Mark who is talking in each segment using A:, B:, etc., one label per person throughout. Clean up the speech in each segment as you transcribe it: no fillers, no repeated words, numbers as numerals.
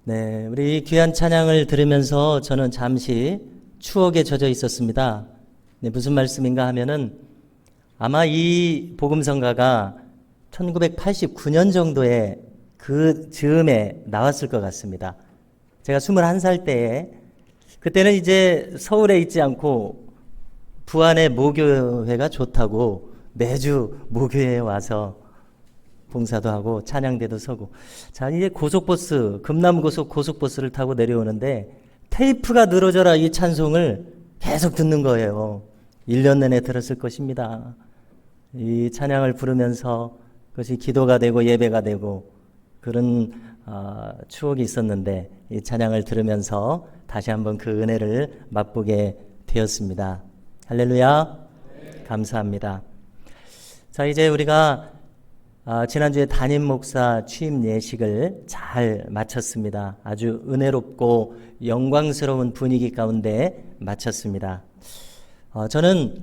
A: 네, 우리 귀한 찬양을 들으면서 저는 잠시 추억에 젖어 있었습니다. 네, 무슨 말씀인가 하면은 아마 이 복음성가가 1989년 정도에 그 즈음에 나왔을 것 같습니다. 제가 21살 때에 그때는 이제 서울에 있지 않고 부안의 모교회가 좋다고 매주 모교회에 와서 봉사도 하고 찬양대도 서고, 자 이제 고속버스, 금남고속 고속버스를 타고 내려오는데 테이프가 늘어져라 이 찬송을 계속 듣는 거예요. 1년 내내 들었을 것입니다. 이 찬양을 부르면서 그것이 기도가 되고 예배가 되고 그런 추억이 있었는데, 이 찬양을 들으면서 다시 한번 그 은혜를 맛보게 되었습니다. 할렐루야. 감사합니다. 자, 이제 우리가 지난주에 담임 목사 취임 예식을 잘 마쳤습니다. 아주 은혜롭고 영광스러운 분위기 가운데 마쳤습니다. 저는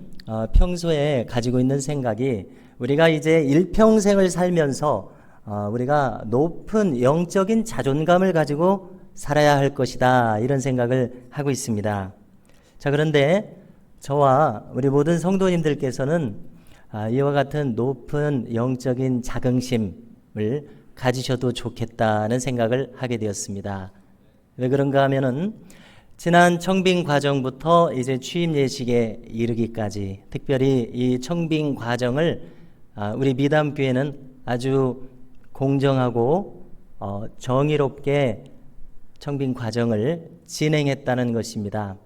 A: 평소에 가지고 있는 생각이, 우리가 이제 일평생을 살면서 우리가 높은 영적인 자존감을 가지고 살아야 할 것이다, 이런 생각을 하고 있습니다. 자, 그런데 저와 우리 모든 성도님들께서는 이와 같은 높은 영적인 자긍심을 가지셔도 좋겠다는 생각을 하게 되었습니다. 왜 그런가 하면은 지난 청빙 과정부터 이제 취임 예식에 이르기까지, 특별히 이 청빙 과정을 우리 미담교회는 아주 공정하고 정의롭게 청빙 과정을 진행했다는 것입니다.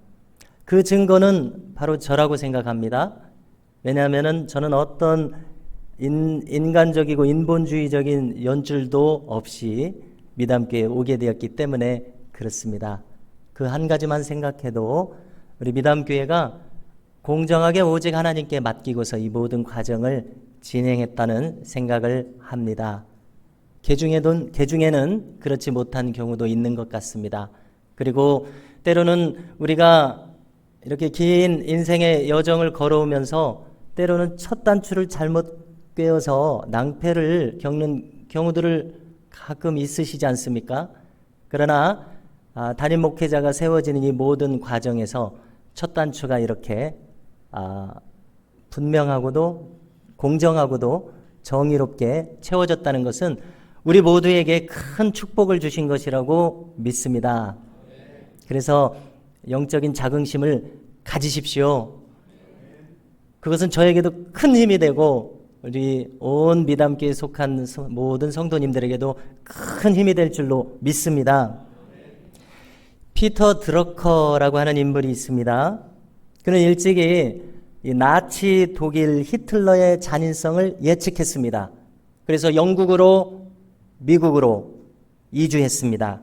A: 그 증거는 바로 저라고 생각합니다. 왜냐하면 저는 어떤 인간적이고 인본주의적인 연줄도 없이 미담교회에 오게 되었기 때문에 그렇습니다. 그 한 가지만 생각해도 우리 미담교회가 공정하게 오직 하나님께 맡기고서 이 모든 과정을 진행했다는 생각을 합니다. 개중에는 그렇지 못한 경우도 있는 것 같습니다. 그리고 때로는 우리가 이렇게 긴 인생의 여정을 걸어오면서 때로는 첫 단추를 잘못 꿰어서 낭패를 겪는 경우들을 가끔 있으시지 않습니까? 그러나 담임 목회자가 세워지는 이 모든 과정에서 첫 단추가 이렇게 분명하고도 공정하고도 정의롭게 채워졌다는 것은 우리 모두에게 큰 축복을 주신 것이라고 믿습니다. 그래서 영적인 자긍심을 가지십시오. 그것은 저에게도 큰 힘이 되고 우리 온 미담교회에 속한 모든 성도님들에게도 큰 힘이 될 줄로 믿습니다. 피터 드러커라고 하는 인물이 있습니다. 그는 일찍이 이 나치 독일 히틀러의 잔인성을 예측했습니다. 그래서 영국으로, 미국으로 이주했습니다.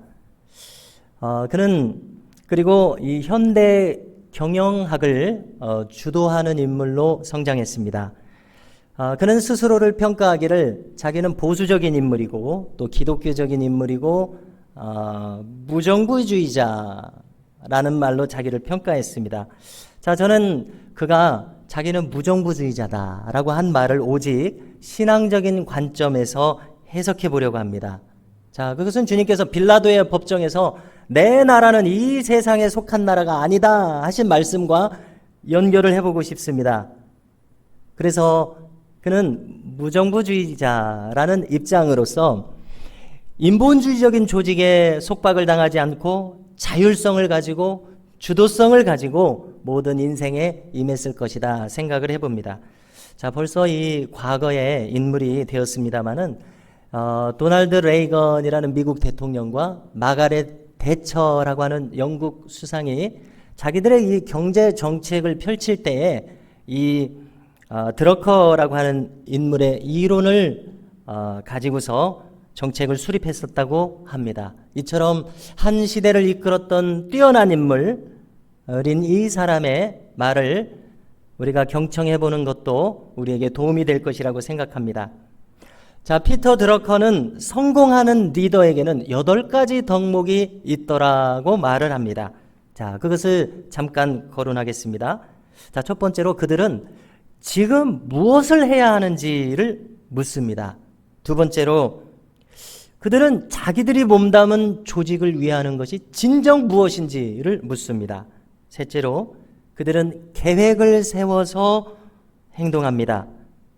A: 그는 그리고 이 현대 경영학을 주도하는 인물로 성장했습니다. 그는 스스로를 평가하기를 자기는 보수적인 인물이고 또 기독교적인 인물이고 무정부주의자라는 말로 자기를 평가했습니다. 자, 저는 그가 자기는 무정부주의자다라고 한 말을 오직 신앙적인 관점에서 해석해 보려고 합니다. 자, 그것은 주님께서 빌라도의 법정에서 내 나라는 이 세상에 속한 나라가 아니다 하신 말씀과 연결을 해보고 싶습니다. 그래서 그는 무정부주의자라는 입장으로서 인본주의적인 조직에 속박을 당하지 않고 자율성을 가지고 주도성을 가지고 모든 인생에 임했을 것이다 생각을 해봅니다. 자, 벌써 이 과거의 인물이 되었습니다마는 도널드 레이건이라는 미국 대통령과 마가렛 대처라고 하는 영국 수상이 자기들의 이 경제 정책을 펼칠 때에 이 드러커라고 하는 인물의 이론을 가지고서 정책을 수립했었다고 합니다. 이처럼 한 시대를 이끌었던 뛰어난 인물인 이 사람의 말을 우리가 경청해 보는 것도 우리에게 도움이 될 것이라고 생각합니다. 자, 피터 드러커는 성공하는 리더에게는 8가지 덕목이 있더라고 말을 합니다. 자, 그것을 잠깐 거론하겠습니다. 자, 첫 번째로 그들은 지금 무엇을 해야 하는지를 묻습니다. 두 번째로 그들은 자기들이 몸담은 조직을 위하는 것이 진정 무엇인지를 묻습니다. 셋째로, 그들은 계획을 세워서 행동합니다.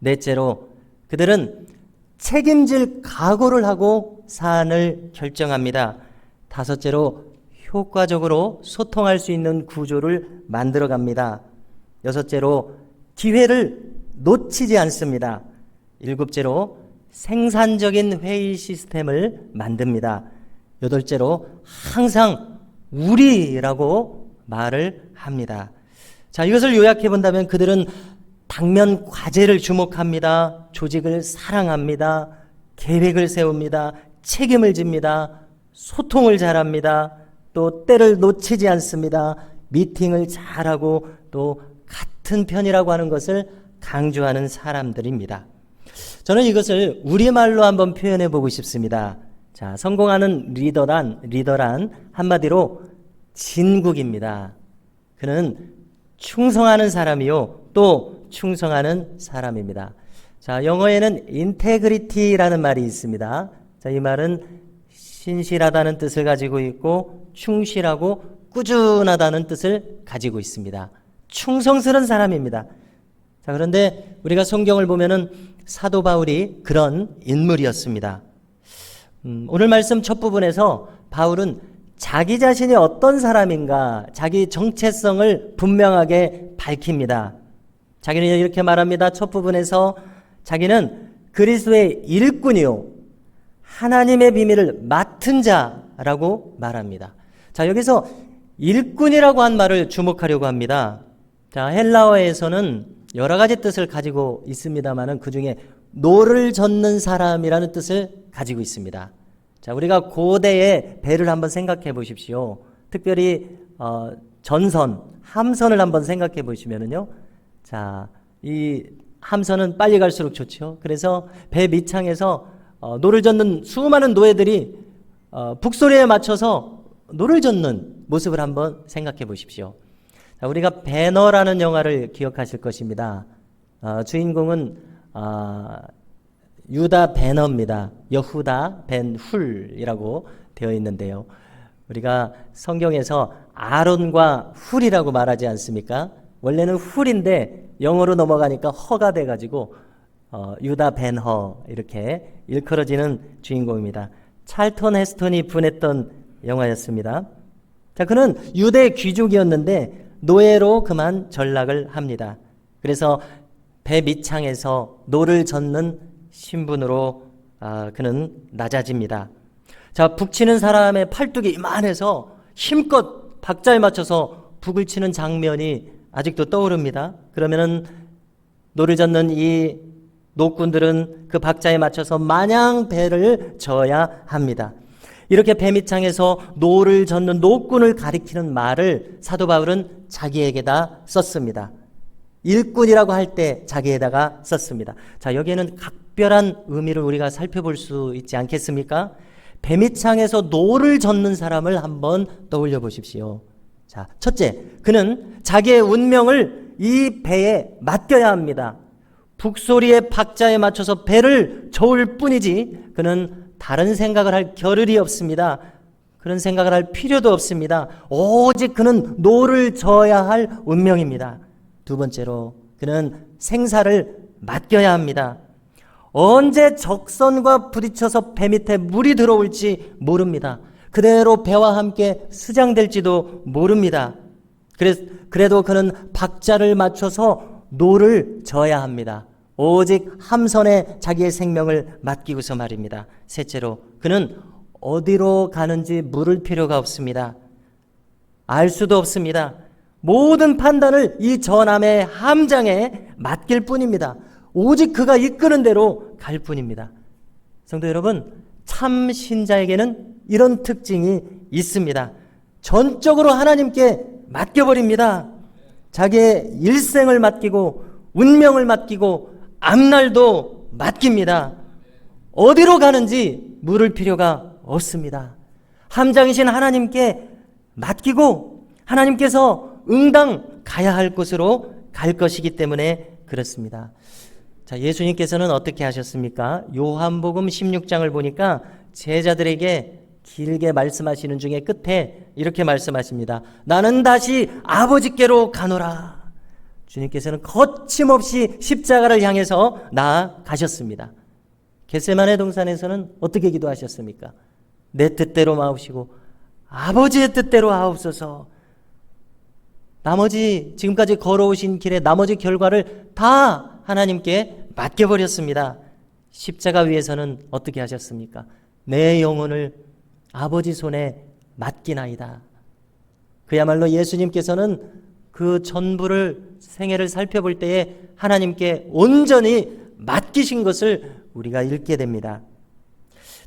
A: 넷째로, 그들은 책임질 각오를 하고 사안을 결정합니다. 다섯째로, 효과적으로 소통할 수 있는 구조를 만들어 갑니다. 여섯째로, 기회를 놓치지 않습니다. 일곱째로, 생산적인 회의 시스템을 만듭니다. 여덟째로, 항상 우리라고 말을 합니다. 자, 이것을 요약해 본다면 그들은 당면 과제를 주목합니다. 조직을 사랑합니다. 계획을 세웁니다. 책임을 집니다. 소통을 잘합니다. 또 때를 놓치지 않습니다. 미팅을 잘하고 또 같은 편이라고 하는 것을 강조하는 사람들입니다. 저는 이것을 우리말로 한번 표현해 보고 싶습니다. 자, 성공하는 리더란 한마디로 진국입니다. 그는 충성하는 사람이요, 또 충성하는 사람입니다. 자, 영어에는 인테그리티라는 말이 있습니다. 자, 이 말은 신실하다는 뜻을 가지고 있고 충실하고 꾸준하다는 뜻을 가지고 있습니다. 충성스러운 사람입니다. 자, 그런데 우리가 성경을 보면은 사도 바울이 그런 인물이었습니다. 오늘 말씀 첫 부분에서 바울은 자기 자신이 어떤 사람인가, 자기 정체성을 분명하게 밝힙니다. 자기는 이렇게 말합니다. 첫 부분에서 자기는 그리스도의 일꾼이요, 하나님의 비밀을 맡은 자라고 말합니다. 자, 여기서 일꾼이라고 한 말을 주목하려고 합니다. 자, 헬라어에서는 여러 가지 뜻을 가지고 있습니다만은 그 중에 노를 젓는 사람이라는 뜻을 가지고 있습니다. 자, 우리가 고대의 배를 한번 생각해 보십시오. 특별히 전선, 함선을 한번 생각해 보시면은요. 자, 이 함선은 빨리 갈수록 좋죠. 그래서 배 밑창에서 노를 젓는 수많은 노예들이 북소리에 맞춰서 노를 젓는 모습을 한번 생각해 보십시오. 자, 우리가 배너라는 영화를 기억하실 것입니다. 주인공은 유다 배너입니다. 여후다 벤 훌이라고 되어 있는데요. 우리가 성경에서 아론과 훌이라고 말하지 않습니까? 원래는 훌인데 영어로 넘어가니까 허가 돼가지고 유다 벤 허 이렇게 일컬어지는 주인공입니다. 찰턴 헤스턴이 분했던 영화였습니다. 자, 그는 유대 귀족이었는데 노예로 그만 전락을 합니다. 그래서 배 밑창에서 노를 젓는 신분으로 그는 낮아집니다. 자, 북치는 사람의 팔뚝이 이만해서 힘껏 박자에 맞춰서 북을 치는 장면이 아직도 떠오릅니다. 그러면은 노를 젓는 이 노꾼들은 그 박자에 맞춰서 마냥 배를 져야 합니다. 이렇게 배 밑창에서 노를 젓는 노꾼을 가리키는 말을 사도 바울은 자기에게다 썼습니다. 일꾼이라고 할 때 자기에다가 썼습니다. 자, 여기에는 각별한 의미를 우리가 살펴볼 수 있지 않겠습니까? 배 밑창에서 노를 젓는 사람을 한번 떠올려 보십시오. 자, 첫째, 그는 자기의 운명을 이 배에 맡겨야 합니다. 북소리의 박자에 맞춰서 배를 저을 뿐이지 그는 다른 생각을 할 겨를이 없습니다. 그런 생각을 할 필요도 없습니다. 오직 그는 노를 져야 할 운명입니다. 두 번째로, 그는 생사를 맡겨야 합니다. 언제 적선과 부딪혀서 배 밑에 물이 들어올지 모릅니다. 그대로 배와 함께 수장될지도 모릅니다. 그래도 그는 박자를 맞춰서 노를 져야 합니다. 오직 함선에 자기의 생명을 맡기고서 말입니다. 셋째로, 그는 어디로 가는지 물을 필요가 없습니다. 알 수도 없습니다. 모든 판단을 이 전함의 함장에 맡길 뿐입니다. 오직 그가 이끄는 대로 갈 뿐입니다. 성도 여러분, 참 신자에게는 이런 특징이 있습니다. 전적으로 하나님께 맡겨버립니다. 자기의 일생을 맡기고 운명을 맡기고 앞날도 맡깁니다. 어디로 가는지 물을 필요가 없습니다. 함장이신 하나님께 맡기고 하나님께서 응당 가야 할 곳으로 갈 것이기 때문에 그렇습니다. 자, 예수님께서는 어떻게 하셨습니까? 요한복음 16장을 보니까 제자들에게 길게 말씀하시는 중에 끝에 이렇게 말씀하십니다. 나는 다시 아버지께로 가노라. 주님께서는 거침없이 십자가를 향해서 나아가셨습니다. 겟세마네 동산에서는 어떻게 기도하셨습니까? 내 뜻대로 마옵시고 아버지의 뜻대로 하옵소서. 나머지 지금까지 걸어오신 길의 나머지 결과를 다 하나님께 맡겨버렸습니다. 십자가 위에서는 어떻게 하셨습니까? 내 영혼을 아버지 손에 맡기나이다. 그야말로 예수님께서는 그 전부를 생애를 살펴볼 때에 하나님께 온전히 맡기신 것을 우리가 읽게 됩니다.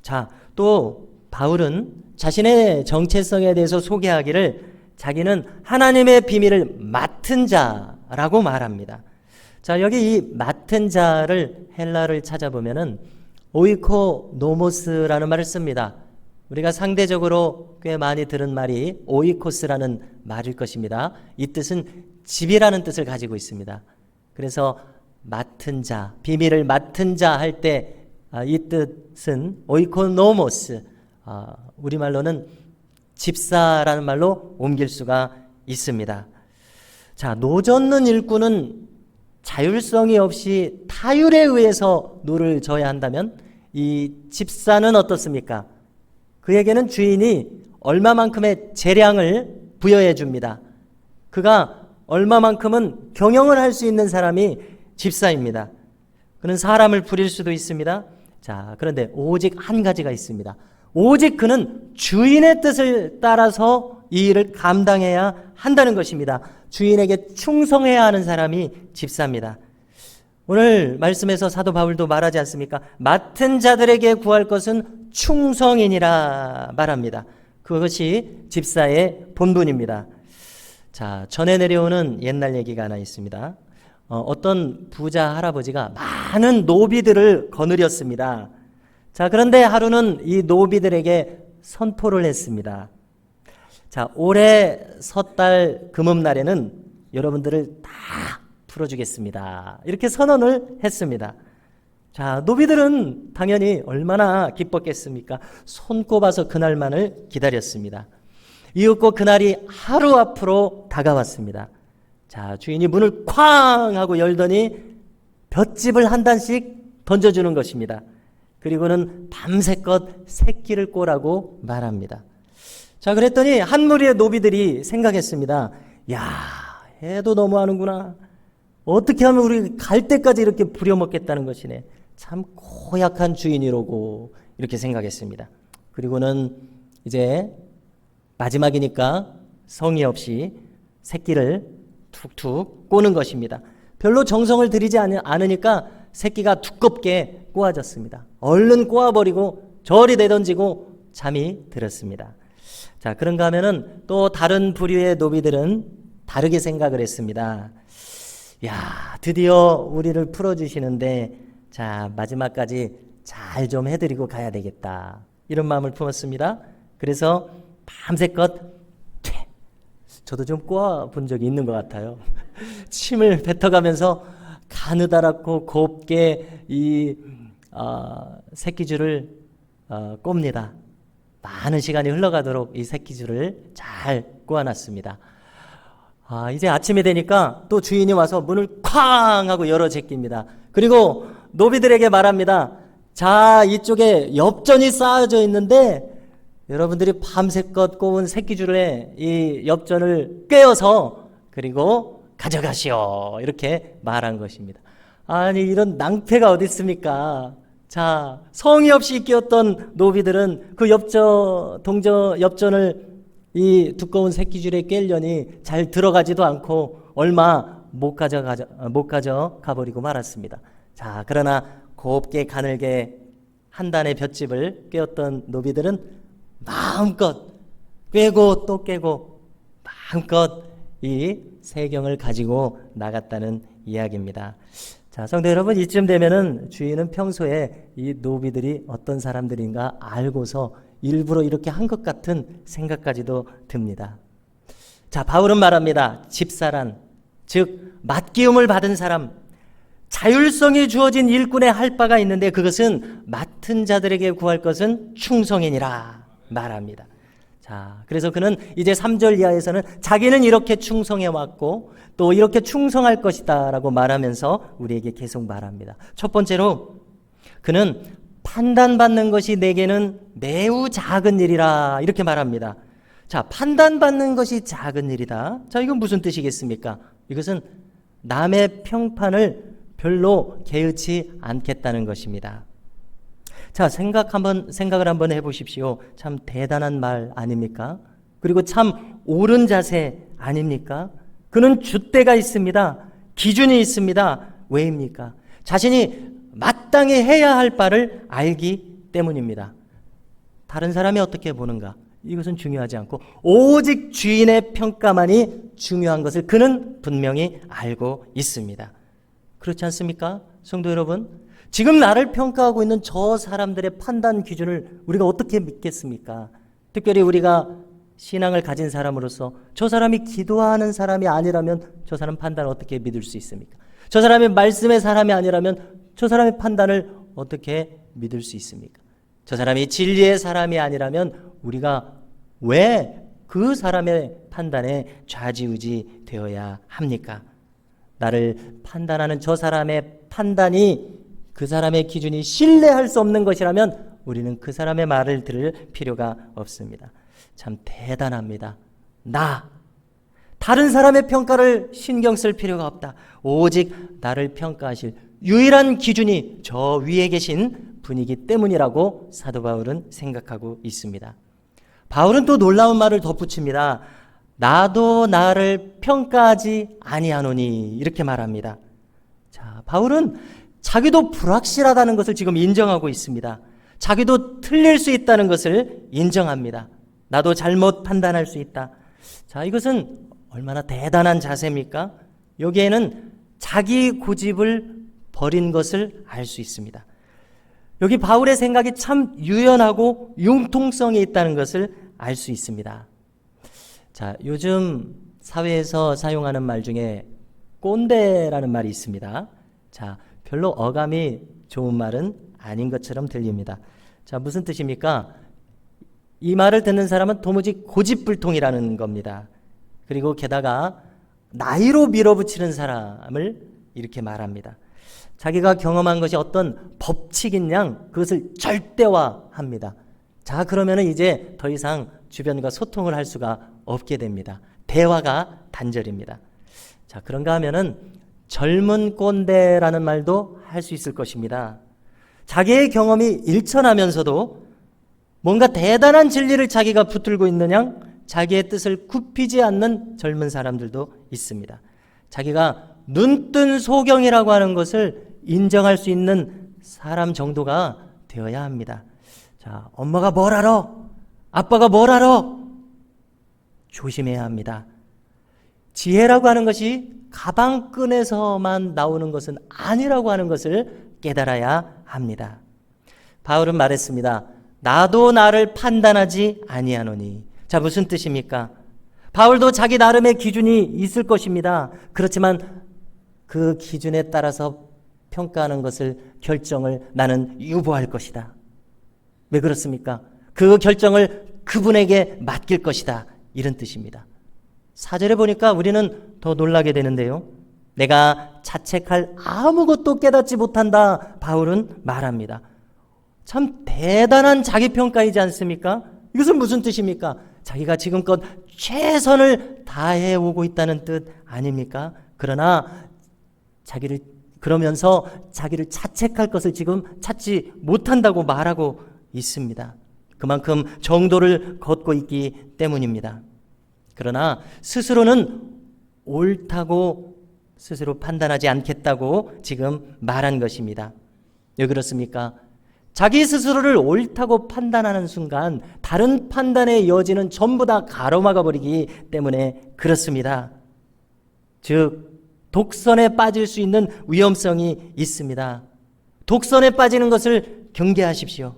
A: 자, 또 바울은 자신의 정체성에 대해서 소개하기를 자기는 하나님의 비밀을 맡은 자라고 말합니다. 자, 여기 이 맡은 자를 헬라를 찾아보면은 오이코노모스라는 말을 씁니다. 우리가 상대적으로 꽤 많이 들은 말이 오이코스라는 말일 것입니다. 이 뜻은 집이라는 뜻을 가지고 있습니다. 그래서 맡은 자, 비밀을 맡은 자 할 때 이 뜻은 오이코노모스, 우리말로는 집사라는 말로 옮길 수가 있습니다. 자, 노젓는 일꾼은 자율성이 없이 타율에 의해서 노를 져야 한다면 이 집사는 어떻습니까? 그에게는 주인이 얼마만큼의 재량을 부여해 줍니다. 그가 얼마만큼은 경영을 할 수 있는 사람이 집사입니다. 그는 사람을 부릴 수도 있습니다. 자, 그런데 오직 한 가지가 있습니다. 오직 그는 주인의 뜻을 따라서 이 일을 감당해야 한다는 것입니다. 주인에게 충성해야 하는 사람이 집사입니다. 오늘 말씀에서 사도 바울도 말하지 않습니까? 맡은 자들에게 구할 것은 충성이니라 말합니다. 그것이 집사의 본분입니다. 자, 전해 내려오는 옛날 얘기가 하나 있습니다. 어떤 부자 할아버지가 많은 노비들을 거느렸습니다. 자, 그런데 하루는 이 노비들에게 선포를 했습니다. 자, 올해 섣달 금음날에는 여러분들을 다 풀어주겠습니다. 이렇게 선언을 했습니다. 자, 노비들은 당연히 얼마나 기뻤겠습니까? 손꼽아서 그날만을 기다렸습니다. 이윽고 그날이 하루 앞으로 다가왔습니다. 자, 주인이 문을 쾅 하고 열더니 볏짚을 한 단씩 던져주는 것입니다. 그리고는 밤새껏 새끼를 꼬라고 말합니다. 자, 그랬더니 한 무리의 노비들이 생각했습니다. 야, 해도 너무하는구나. 어떻게 하면 우리 갈 때까지 이렇게 부려먹겠다는 것이네. 참 고약한 주인이로고 이렇게 생각했습니다. 그리고는 이제 마지막이니까 성의 없이 새끼를 툭툭 꼬는 것입니다. 별로 정성을 들이지 않으니까 새끼가 두껍게 꼬아졌습니다. 얼른 꼬아버리고 저리 내던지고 잠이 들었습니다. 자, 그런가 하면은 또 다른 부류의 노비들은 다르게 생각을 했습니다. 야, 드디어 우리를 풀어주시는데 자, 마지막까지 잘 좀 해드리고 가야 되겠다. 이런 마음을 품었습니다. 그래서 밤새껏 저도 좀 꼬아본 적이 있는 것 같아요. 침을 뱉어가면서 가느다랗고 곱게 이 새끼줄을 꼽니다. 많은 시간이 흘러가도록 이 새끼줄을 잘 꼬아놨습니다. 이제 아침이 되니까 또 주인이 와서 문을 쾅 하고 열어 제낍니다. 그리고 노비들에게 말합니다. 자, 이쪽에 엽전이 쌓여져 있는데 여러분들이 밤새껏 꼬은 새끼줄에 이 엽전을 꿰어서 그리고 가져가시오. 이렇게 말한 것입니다. 아니, 이런 낭패가 어디 있습니까? 자, 성의 없이 끼었던 노비들은 그 엽전을 이 두꺼운 새끼줄에 꿰려니 잘 들어가지도 않고 얼마 못 가져가 버리고 말았습니다. 자, 그러나 곱게 가늘게 한 단의 볏짚을 꿰었던 노비들은 마음껏 꿰고 또 꿰고 마음껏 이 세경을 가지고 나갔다는 이야기입니다. 자, 성도 여러분, 이쯤 되면은 주인은 평소에 이 노비들이 어떤 사람들인가 알고서 일부러 이렇게 한 것 같은 생각까지도 듭니다. 자, 바울은 말합니다. 집사란, 즉 맡기움을 받은 사람, 자율성이 주어진 일꾼의 할 바가 있는데 그것은 맡은 자들에게 구할 것은 충성이니라 말합니다. 자, 그래서 그는 이제 3절 이하에서는 자기는 이렇게 충성해 왔고 또 이렇게 충성할 것이다 라고 말하면서 우리에게 계속 말합니다. 첫 번째로 그는 판단받는 것이 내게는 매우 작은 일이라 이렇게 말합니다. 자, 판단받는 것이 작은 일이다. 자, 이건 무슨 뜻이겠습니까? 이것은 남의 평판을 별로 개의치 않겠다는 것입니다. 자, 생각을 한번 해보십시오. 참 대단한 말 아닙니까? 그리고 참 옳은 자세 아닙니까? 그는 줏대가 있습니다. 기준이 있습니다. 왜입니까? 자신이 마땅히 해야 할 바를 알기 때문입니다. 다른 사람이 어떻게 보는가? 이것은 중요하지 않고 오직 주인의 평가만이 중요한 것을 그는 분명히 알고 있습니다. 그렇지 않습니까? 성도 여러분, 지금 나를 평가하고 있는 저 사람들의 판단 기준을 우리가 어떻게 믿겠습니까? 특별히 우리가 신앙을 가진 사람으로서 저 사람이 기도하는 사람이 아니라면 저 사람 판단을 어떻게 믿을 수 있습니까? 저 사람이 말씀의 사람이 아니라면 저 사람의 판단을 어떻게 믿을 수 있습니까? 저 사람이 진리의 사람이 아니라면 우리가 왜 그 사람의 판단에 좌지우지 되어야 합니까? 나를 판단하는 저 사람의 판단이 그 사람의 기준이 신뢰할 수 없는 것이라면 우리는 그 사람의 말을 들을 필요가 없습니다. 참 대단합니다. 다른 사람의 평가를 신경 쓸 필요가 없다. 오직 나를 평가하실 유일한 기준이 저 위에 계신 분이기 때문이라고 사도 바울은 생각하고 있습니다. 바울은 또 놀라운 말을 덧붙입니다. 나도 나를 평가하지 아니하노니 이렇게 말합니다. 자, 바울은 자기도 불확실하다는 것을 지금 인정하고 있습니다. 자기도 틀릴 수 있다는 것을 인정합니다. 나도 잘못 판단할 수 있다. 자, 이것은 얼마나 대단한 자세입니까? 여기에는 자기 고집을 버린 것을 알 수 있습니다. 여기 바울의 생각이 참 유연하고 융통성이 있다는 것을 알 수 있습니다. 자, 요즘 사회에서 사용하는 말 중에 꼰대라는 말이 있습니다. 자, 별로 어감이 좋은 말은 아닌 것처럼 들립니다. 자, 무슨 뜻입니까? 이 말을 듣는 사람은 도무지 고집불통이라는 겁니다. 그리고 게다가 나이로 밀어붙이는 사람을 이렇게 말합니다. 자기가 경험한 것이 어떤 법칙인 양 그것을 절대화합니다. 자, 그러면은 이제 더 이상 주변과 소통을 할 수가 없게 됩니다. 대화가 단절입니다. 자, 그런가 하면은 젊은 꼰대라는 말도 할 수 있을 것입니다. 자기의 경험이 일천하면서도 뭔가 대단한 진리를 자기가 붙들고 있는 양 자기의 뜻을 굽히지 않는 젊은 사람들도 있습니다. 자기가 눈뜬 소경이라고 하는 것을 인정할 수 있는 사람 정도가 되어야 합니다. 자, 엄마가 뭘 알아? 아빠가 뭘 알아? 조심해야 합니다. 지혜라고 하는 것이 가방끈에서만 나오는 것은 아니라고 하는 것을 깨달아야 합니다. 바울은 말했습니다. 나도 나를 판단하지 아니하노니. 자, 무슨 뜻입니까? 바울도 자기 나름의 기준이 있을 것입니다. 그렇지만 그 기준에 따라서 평가하는 것을 결정을 나는 유보할 것이다. 왜 그렇습니까? 그 결정을 그분에게 맡길 것이다. 이런 뜻입니다. 4절에 보니까 우리는 더 놀라게 되는데요. 내가 자책할 아무것도 깨닫지 못한다. 바울은 말합니다. 참 대단한 자기평가이지 않습니까? 이것은 무슨 뜻입니까? 자기가 지금껏 최선을 다해 오고 있다는 뜻 아닙니까? 그러나 그러면서 자기를 자책할 것을 지금 찾지 못한다고 말하고 있습니다. 그만큼 정도를 걷고 있기 때문입니다. 그러나 스스로는 옳다고 스스로 판단하지 않겠다고 지금 말한 것입니다. 왜 그렇습니까? 자기 스스로를 옳다고 판단하는 순간 다른 판단의 여지는 전부 다 가로막아 버리기 때문에 그렇습니다. 즉 독선에 빠질 수 있는 위험성이 있습니다. 독선에 빠지는 것을 경계하십시오.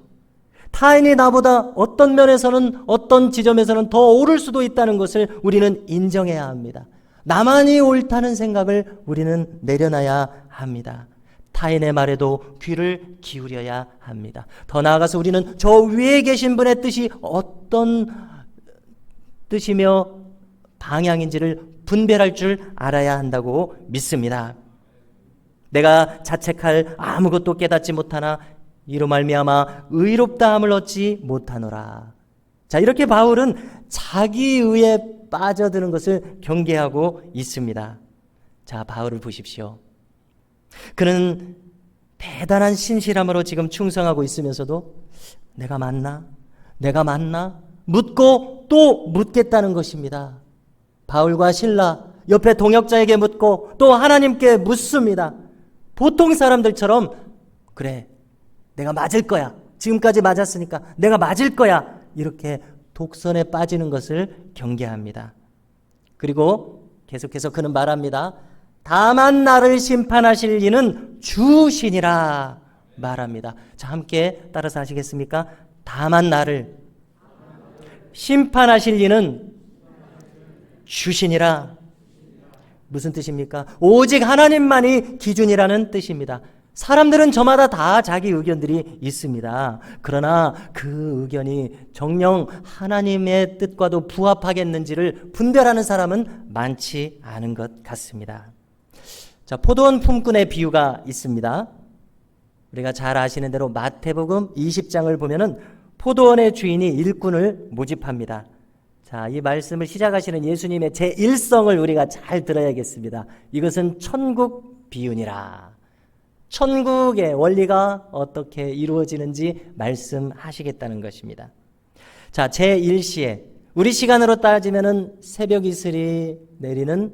A: 타인이 나보다 어떤 면에서는 어떤 지점에서는 더 옳을 수도 있다는 것을 우리는 인정해야 합니다. 나만이 옳다는 생각을 우리는 내려놔야 합니다. 타인의 말에도 귀를 기울여야 합니다. 더 나아가서 우리는 저 위에 계신 분의 뜻이 어떤 뜻이며 방향인지를 분별할 줄 알아야 한다고 믿습니다. 내가 자책할 아무것도 깨닫지 못하나 이로 말미암아 의롭다함을 얻지 못하노라. 자, 이렇게 바울은 자기의에 빠져드는 것을 경계하고 있습니다. 자, 바울을 보십시오. 그는 대단한 신실함으로 지금 충성하고 있으면서도 내가 맞나? 내가 맞나? 묻고 또 묻겠다는 것입니다. 바울과 실라 옆에 동역자에게 묻고 또 하나님께 묻습니다. 보통 사람들처럼 그래, 내가 맞을 거야. 지금까지 맞았으니까 내가 맞을 거야. 이렇게 독선에 빠지는 것을 경계합니다. 그리고 계속해서 그는 말합니다. 다만 나를 심판하실 이는 주시니라 말합니다. 자, 함께 따라서 하시겠습니까? 다만 나를 심판하실 이는 주시니라. 무슨 뜻입니까? 오직 하나님만이 기준이라는 뜻입니다. 사람들은 저마다 다 자기 의견들이 있습니다. 그러나 그 의견이 정녕 하나님의 뜻과도 부합하겠는지를 분별하는 사람은 많지 않은 것 같습니다. 자, 포도원 품꾼의 비유가 있습니다. 우리가 잘 아시는 대로 마태복음 20장을 보면은 포도원의 주인이 일꾼을 모집합니다. 자, 이 말씀을 시작하시는 예수님의 제1성을 우리가 잘 들어야겠습니다. 이것은 천국 비유니라. 천국의 원리가 어떻게 이루어지는지 말씀하시겠다는 것입니다. 자, 제1시에 우리 시간으로 따지면은 새벽 이슬이 내리는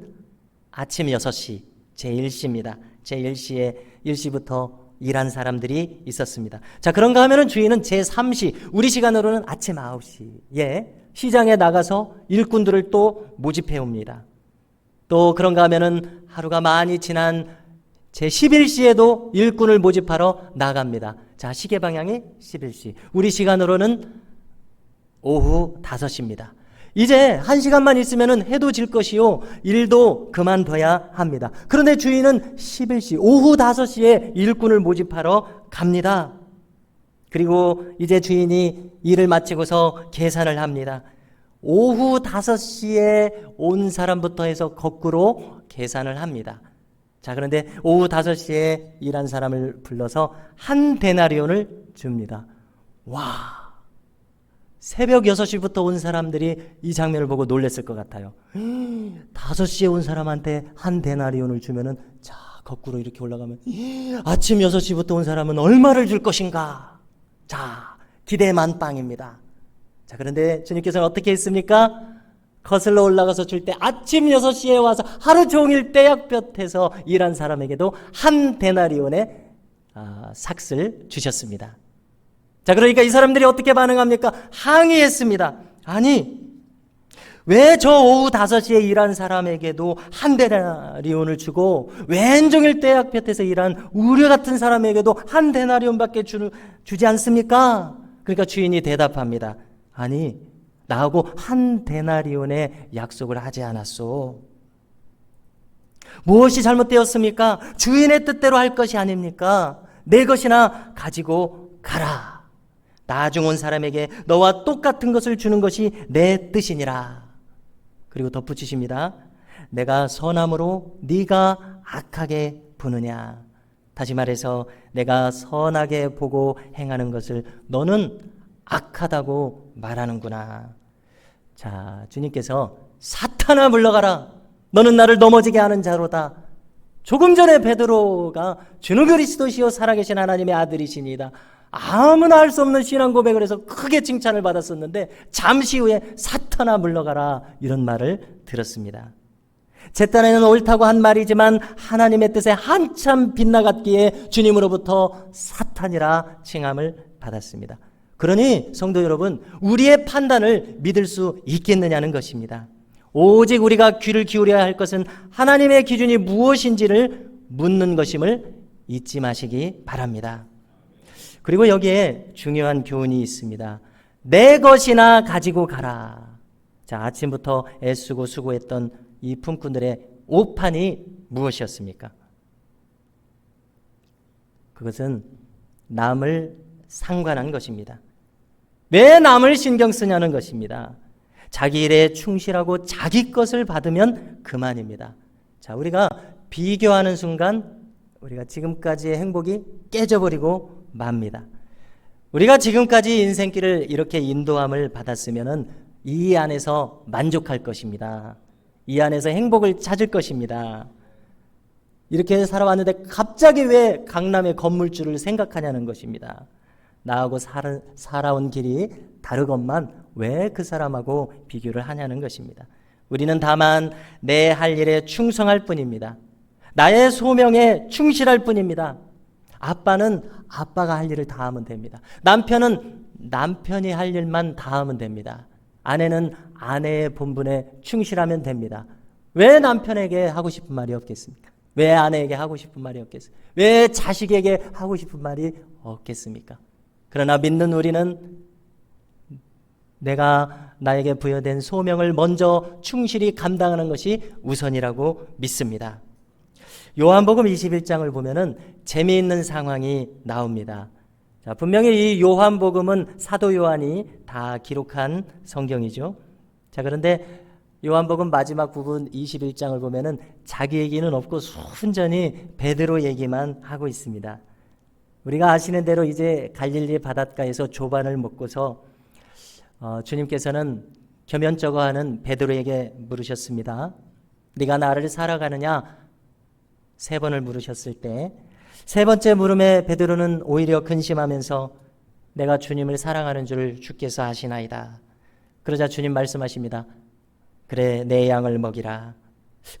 A: 아침 6시 제1시입니다. 제1시에 1시부터 일한 사람들이 있었습니다. 자, 그런가 하면은 주인은 제3시 우리 시간으로는 아침 9시에 시장에 나가서 일꾼들을 또 모집해 옵니다. 또 그런가 하면은 하루가 많이 지난 제11시에도 일꾼을 모집하러 나갑니다. 자, 시계 방향이 11시. 우리 시간으로는 오후 5시입니다. 이제 1시간만 있으면 해도 질 것이요 일도 그만둬야 합니다. 그런데 주인은 11시 오후 5시에 일꾼을 모집하러 갑니다. 그리고 이제 주인이 일을 마치고서 계산을 합니다. 오후 5시에 온 사람부터 해서 거꾸로 계산을 합니다. 자, 그런데 오후 5시에 일한 사람을 불러서 한 데나리온을 줍니다. 와, 새벽 6시부터 온 사람들이 이 장면을 보고 놀랐을 것 같아요. 5시에 온 사람한테 한 데나리온을 주면은, 자, 거꾸로 이렇게 올라가면 아침 6시부터 온 사람은 얼마를 줄 것인가? 자, 기대 만빵입니다. 자, 그런데 주님께서는 어떻게 했습니까? 거슬러 올라가서 줄 때 아침 6시에 와서 하루 종일 떼약볕에서 일한 사람에게도 한 데나리온의 삭을 주셨습니다. 자, 그러니까 이 사람들이 어떻게 반응합니까? 항의했습니다. 아니, 왜 저 오후 5시에 일한 사람에게도 한 데나리온을 주고 왼종일 떼약볕에서 일한 우리 같은 사람에게도 한 데나리온밖에 주지 않습니까? 그러니까 주인이 대답합니다. 아니, 나하고 한 데나리온의 약속을 하지 않았소. 무엇이 잘못되었습니까? 주인의 뜻대로 할 것이 아닙니까? 내 것이나 가지고 가라. 나중 온 사람에게 너와 똑같은 것을 주는 것이 내 뜻이니라. 그리고 덧붙이십니다. 내가 선함으로 네가 악하게 보느냐. 다시 말해서 내가 선하게 보고 행하는 것을 너는 악하다고 말하는구나. 자, 주님께서 사탄아 물러가라. 너는 나를 넘어지게 하는 자로다. 조금 전에 베드로가 주는 그리스도시요 살아계신 하나님의 아들이시니이다. 아무나 할 수 없는 신앙 고백을 해서 크게 칭찬을 받았었는데 잠시 후에 사탄아 물러가라 이런 말을 들었습니다. 제 딴에는 옳다고 한 말이지만 하나님의 뜻에 한참 빗나갔기에 주님으로부터 사탄이라 칭함을 받았습니다. 그러니 성도 여러분, 우리의 판단을 믿을 수 있겠느냐는 것입니다. 오직 우리가 귀를 기울여야 할 것은 하나님의 기준이 무엇인지를 묻는 것임을 잊지 마시기 바랍니다. 그리고 여기에 중요한 교훈이 있습니다. 내 것이나 가지고 가라. 자, 아침부터 애쓰고 수고했던 이 품꾼들의 오판이 무엇이었습니까? 그것은 남을 상관한 것입니다. 왜 남을 신경 쓰냐는 것입니다. 자기 일에 충실하고 자기 것을 받으면 그만입니다. 자, 우리가 비교하는 순간 우리가 지금까지의 행복이 깨져버리고 맙니다. 우리가 지금까지 인생길을 이렇게 인도함을 받았으면 이 안에서 만족할 것입니다. 이 안에서 행복을 찾을 것입니다. 이렇게 살아왔는데 갑자기 왜 강남의 건물주를 생각하냐는 것입니다. 나하고 살아온 길이 다르건만 왜 그 사람하고 비교를 하냐는 것입니다. 우리는 다만 내 할 일에 충성할 뿐입니다. 나의 소명에 충실할 뿐입니다. 아빠는 아빠가 할 일을 다 하면 됩니다. 남편은 남편이 할 일만 다 하면 됩니다. 아내는 아내의 본분에 충실하면 됩니다. 왜 남편에게 하고 싶은 말이 없겠습니까? 왜 아내에게 하고 싶은 말이 없겠습니까? 왜 자식에게 하고 싶은 말이 없겠습니까? 그러나 믿는 우리는 내가 나에게 부여된 소명을 먼저 충실히 감당하는 것이 우선이라고 믿습니다. 요한복음 21장을 보면은 재미있는 상황이 나옵니다. 자, 분명히 이 요한복음은 사도 요한이 다 기록한 성경이죠. 자, 그런데 요한복음 마지막 부분 21장을 보면은 자기 얘기는 없고 순전히 베드로 얘기만 하고 있습니다. 우리가 아시는 대로 이제 갈릴리 바닷가에서 조반을 먹고서 주님께서는 겸연쩍어 하는 베드로에게 물으셨습니다. 네가 나를 사랑하느냐? 3번을 물으셨을 때 3번째 물음에 베드로는 오히려 근심하면서 내가 주님을 사랑하는 줄 주께서 아시나이다. 그러자 주님 말씀하십니다. 그래, 내 양을 먹이라.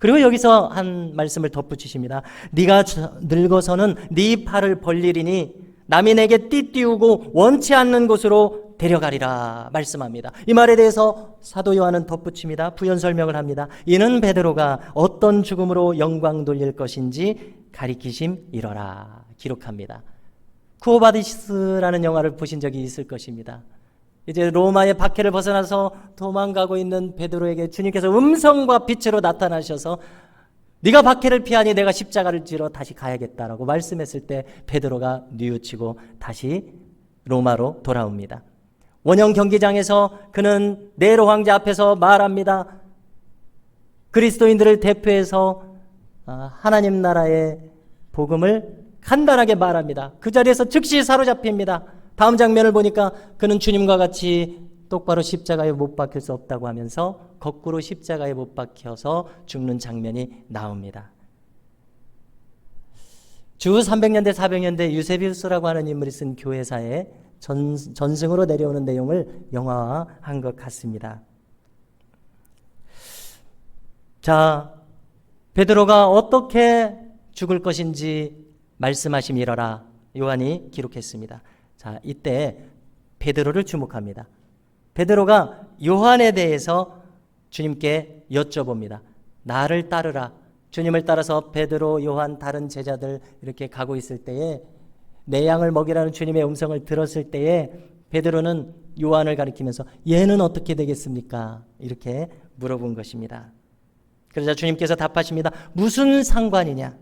A: 그리고 여기서 한 말씀을 덧붙이십니다. 네가 늙어서는 네 팔을 벌리리니 남이 내게 띠띠우고 원치 않는 곳으로 데려가리라 말씀합니다. 이 말에 대해서 사도 요한은 덧붙입니다. 부연 설명을 합니다. 이는 베드로가 어떤 죽음으로 영광 돌릴 것인지 가리키심이러라 기록합니다. 쿠오바디스라는 영화를 보신 적이 있을 것입니다. 이제 로마의 박해를 벗어나서 도망가고 있는 베드로에게 주님께서 음성과 빛으로 나타나셔서 네가 박해를 피하니 내가 십자가를 지러 다시 가야겠다라고 말씀했을 때 베드로가 뉘우치고 다시 로마로 돌아옵니다. 원형 경기장에서 그는 네로 황제 앞에서 말합니다. 그리스도인들을 대표해서 하나님 나라의 복음을 간단하게 말합니다. 그 자리에서 즉시 사로잡힙니다. 다음 장면을 보니까 그는 주님과 같이 똑바로 십자가에 못 박힐 수 없다고 하면서 거꾸로 십자가에 못 박혀서 죽는 장면이 나옵니다. 주 300년대 400년대 유세비우스라고 하는 인물이 쓴 교회사에 전승으로 내려오는 내용을 영화화한 것 같습니다. 자, 베드로가 어떻게 죽을 것인지 말씀하심이러라 요한이 기록했습니다. 자, 이때 베드로를 주목합니다. 베드로가 요한에 대해서 주님께 여쭤봅니다. 나를 따르라. 주님을 따라서 베드로, 요한, 다른 제자들 이렇게 가고 있을 때에 내 양을 먹이라는 주님의 음성을 들었을 때에 베드로는 요한을 가리키면서 얘는 어떻게 되겠습니까? 이렇게 물어본 것입니다. 그러자 주님께서 답하십니다. 무슨 상관이냐?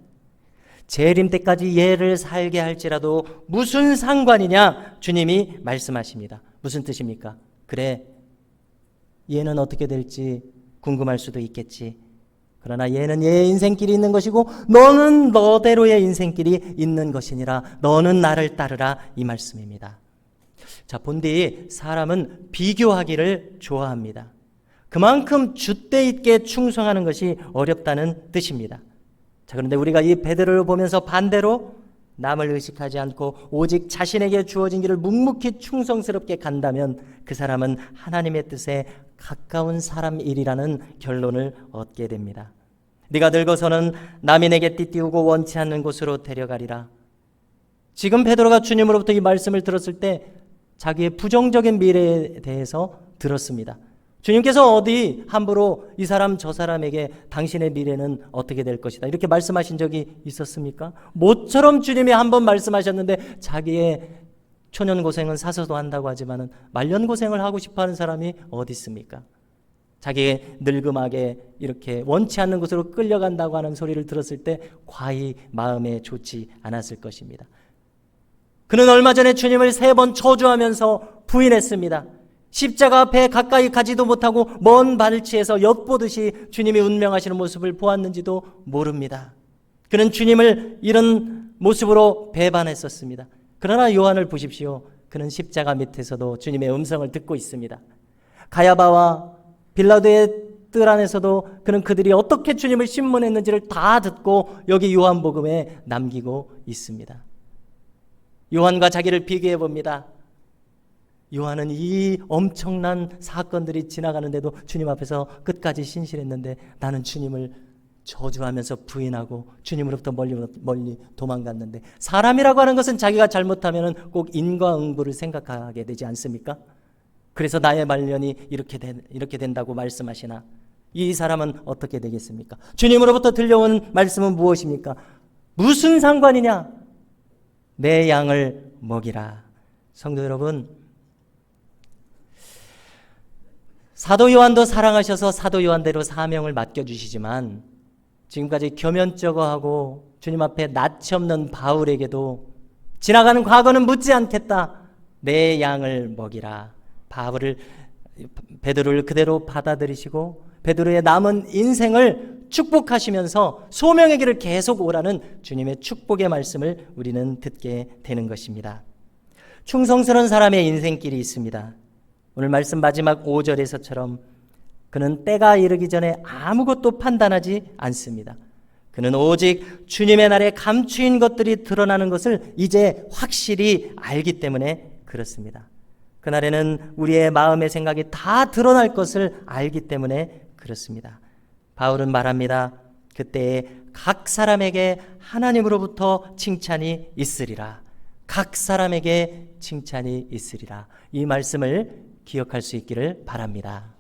A: 재림 때까지 얘를 살게 할지라도 무슨 상관이냐? 주님이 말씀하십니다. 무슨 뜻입니까? 그래, 얘는 어떻게 될지 궁금할 수도 있겠지. 그러나 얘는 얘의 인생길이 있는 것이고 너는 너대로의 인생길이 있는 것이니라. 너는 나를 따르라 이 말씀입니다. 자, 본디 사람은 비교하기를 좋아합니다. 그만큼 줏대 있게 충성하는 것이 어렵다는 뜻입니다. 자, 그런데 우리가 이 베드로를 보면서 반대로 남을 의식하지 않고 오직 자신에게 주어진 길을 묵묵히 충성스럽게 간다면 그 사람은 하나님의 뜻에 가까운 사람이라는 결론을 얻게 됩니다. 네가 늙어서는 남이 내게 띠띠우고 원치 않는 곳으로 데려가리라. 지금 베드로가 주님으로부터 이 말씀을 들었을 때 자기의 부정적인 미래에 대해서 들었습니다. 주님께서 어디 함부로 이 사람 저 사람에게 당신의 미래는 어떻게 될 것이다 이렇게 말씀하신 적이 있었습니까? 모처럼 주님이 한 번 말씀하셨는데 자기의 초년고생은 사서도 한다고 하지만 말년고생을 하고 싶어하는 사람이 어디 있습니까? 자기의 늙음하게 이렇게 원치 않는 곳으로 끌려간다고 하는 소리를 들었을 때 과히 마음에 좋지 않았을 것입니다. 그는 얼마 전에 주님을 3번 저주하면서 부인했습니다. 십자가 앞에 가까이 가지도 못하고 먼 발치에서 엿보듯이 주님이 운명하시는 모습을 보았는지도 모릅니다. 그는 주님을 이런 모습으로 배반했었습니다. 그러나 요한을 보십시오. 그는 십자가 밑에서도 주님의 음성을 듣고 있습니다. 가야바와 빌라도의 뜰 안에서도 그는 그들이 어떻게 주님을 신문했는지를 다 듣고 여기 요한복음에 남기고 있습니다. 요한과 자기를 비교해 봅니다. 요한은 이 엄청난 사건들이 지나가는데도 주님 앞에서 끝까지 신실했는데 나는 주님을 저주하면서 부인하고 주님으로부터 멀리 도망갔는데, 사람이라고 하는 것은 자기가 잘못하면 꼭 인과응보를 생각하게 되지 않습니까? 그래서 나의 말년이 이렇게 된다고 말씀하시나 이 사람은 어떻게 되겠습니까? 주님으로부터 들려온 말씀은 무엇입니까? 무슨 상관이냐? 내 양을 먹이라. 성도 여러분, 사도 요한도 사랑하셔서 사도 요한대로 사명을 맡겨주시지만 지금까지 겸연쩍어 하고 주님 앞에 낯이 없는 바울에게도 지나가는 과거는 묻지 않겠다. 내 양을 먹이라. 베드로를 그대로 받아들이시고 베드로의 남은 인생을 축복하시면서 소명의 길을 계속 오라는 주님의 축복의 말씀을 우리는 듣게 되는 것입니다. 충성스러운 사람의 인생길이 있습니다. 오늘 말씀 마지막 5절에서처럼 그는 때가 이르기 전에 아무것도 판단하지 않습니다. 그는 오직 주님의 날에 감추인 것들이 드러나는 것을 이제 확실히 알기 때문에 그렇습니다. 그날에는 우리의 마음의 생각이 다 드러날 것을 알기 때문에 그렇습니다. 바울은 말합니다. 그때에 각 사람에게 하나님으로부터 칭찬이 있으리라. 각 사람에게 칭찬이 있으리라. 이 말씀을 기억할 수 있기를 바랍니다.